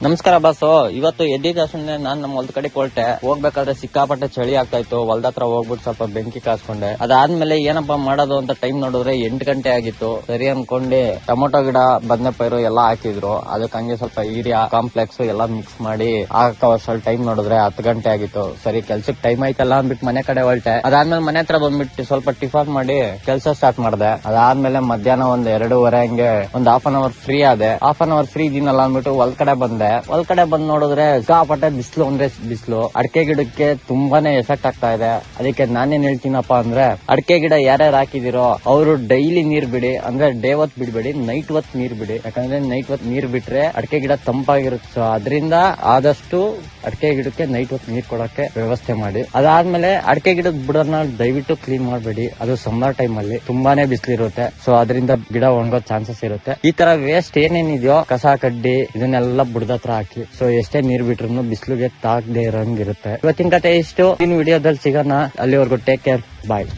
ನಮಸ್ಕಾರ ಬಾಸು. ಇವತ್ತು ಎದ್ದಿದ್ದ ಸುಮ್ನೆ ನಾನ್ ನಮ್ಮ ಹೊಲದ ಕಡೆ ಹೊರಟೆ. ಹೋಗ್ಬೇಕಾದ್ರೆ ಸಿಕ್ಕಾಪಟ್ಟೆ ಚಳಿ ಆಗ್ತಾ ಇತ್ತು. ಹೊಲದ ಹತ್ರ ಹೋಗ್ಬಿಟ್ಟು ಸ್ವಲ್ಪ ಬೆಂಕಿ ಕಾಸ್ಕೊಂಡೆ. ಅದಾದ್ಮೇಲೆ ಏನಪ್ಪಾ ಮಾಡೋದು ಅಂತ ಟೈಮ್ ನೋಡಿದ್ರೆ 8 ಗಂಟೆ ಆಗಿತ್ತು. ಸರಿ ಅನ್ಕೊಂಡೆ ಟೊಮೊಟೊ ಗಿಡ, ಬದನೆ ಪೈರು ಎಲ್ಲಾ ಹಾಕಿದ್ರು. ಅದಕ್ಕೆ ಹಂಗೆ ಸ್ವಲ್ಪ ಯೂರಿಯಾ ಕಾಂಪ್ಲೆಕ್ಸ್ ಎಲ್ಲಾ ಮಿಕ್ಸ್ ಮಾಡಿ ಹಾಕೋ ಟೈಮ್ ನೋಡಿದ್ರೆ 10 ಗಂಟೆ ಆಗಿತ್ತು. ಸರಿ ಕೆಲ್ಸಕ್ಕೆ ಟೈಮ್ ಆಯ್ತಲ್ಲ ಅಂದ್ಬಿಟ್ಟು ಮನೆ ಕಡೆ ಹೊರಟೆ. ಅದಾದ್ಮೇಲೆ ಮನೆ ಹತ್ರ ಬಂದ್ಬಿಟ್ಟು ಸ್ವಲ್ಪ ಟಿಫನ್ ಮಾಡಿ ಕೆಲಸ ಸ್ಟಾರ್ಟ್ ಮಾಡಿದೆ. ಅದಾದ್ಮೇಲೆ ಮಧ್ಯಾಹ್ನ 2:30 ಹಂಗೆ ಒಂದು ಹಾಫ್ ಅನ್ ಅವರ್ ಫ್ರೀ ಆದೆ. ಹಾಫ್ ಅನ್ ಅವರ್ ಫ್ರೀ ಇದೀನಲ್ಲ ಅಂದ್ಬಿಟ್ಟು ಹೊಲ ಕಡೆ ಬಂದೆ. ಹೊಲ ಕಡೆ ಬಂದ್ ನೋಡಿದ್ರೆ ಸಿಕ್ಕಾಪಟ್ಟೆ ಬಿಸಿಲು ಅಂದ್ರೆ ಬಿಸಿಲು. ಅಡಿಕೆ ಗಿಡಕ್ಕೆ ತುಂಬಾನೇ ಎಫೆಕ್ಟ್ ಆಗ್ತಾ ಇದೆ. ಅದಕ್ಕೆ ನಾನೇನ್ ಹೇಳ್ತೀನಪ್ಪ ಅಂದ್ರೆ, ಅಡಿಕೆ ಗಿಡ ಯಾರ್ಯಾರು ಹಾಕಿದಿರೋ ಅವರು ಡೈಲಿ ನೀರ್ ಬಿಡಿ. ಅಂದ್ರೆ ಡೇ ಹೊತ್ ಬಿಡ್ಬೇಡಿ, ನೈಟ್ ಹೊತ್ ನೀರ್ ಬಿಡಿ. ಯಾಕಂದ್ರೆ ನೈಟ್ ಹೊತ್ ನೀರ್ ಬಿಟ್ರೆ ಅಡಿಕೆ ಗಿಡ ತಂಪಾಗಿರುತ್ತೆ. ಸೊ ಅದರಿಂದ ಆದಷ್ಟು ಅಡಿಕೆ ಗಿಡಕ್ಕೆ ನೈಟ್ ಹೊತ್ ನೀರ್ ಕೊಡಕ್ಕೆ ವ್ಯವಸ್ಥೆ ಮಾಡಿ. ಅದಾದ್ಮೇಲೆ ಅಡಿಕೆ ಗಿಡದ ಬುಡನ್ನ ದಯವಿಟ್ಟು ಕ್ಲೀನ್ ಮಾಡಬೇಡಿ. ಅದು ಸಮ್ಮರ್ ಟೈಮ್ ಅಲ್ಲಿ ತುಂಬಾನೇ ಬಿಸಿಲಿರುತ್ತೆ. ಸೊ ಅದರಿಂದ ಗಿಡ ಒಣಗೋ ಚಾನ್ಸಸ್ ಇರುತ್ತೆ. ಈ ತರ ವೇಸ್ಟ್ ಏನೇನಿದೆಯೋ ಕಸ ಕಡ್ಡಿ ಇದನ್ನೆಲ್ಲ ಬುಡದ ಹತ್ರ ಹಾಕಿ. ಸೊ ಎಷ್ಟೇ ನೀರ್ ಬಿಟ್ರು ಬಿಸಿಲಿಗೆ ತಾಗದೆ ಇರಂಗಿರುತ್ತೆ. ಇವತ್ತಿನ ಕತೆ ಇಷ್ಟು. ಇನ್ ವಿಡಿಯೋದಲ್ಲಿ ಸಿಗೋಣ. ಅಲ್ಲಿವರೆಗೂ ಟೇಕ್ ಕೇರ್. ಬಾಯ್.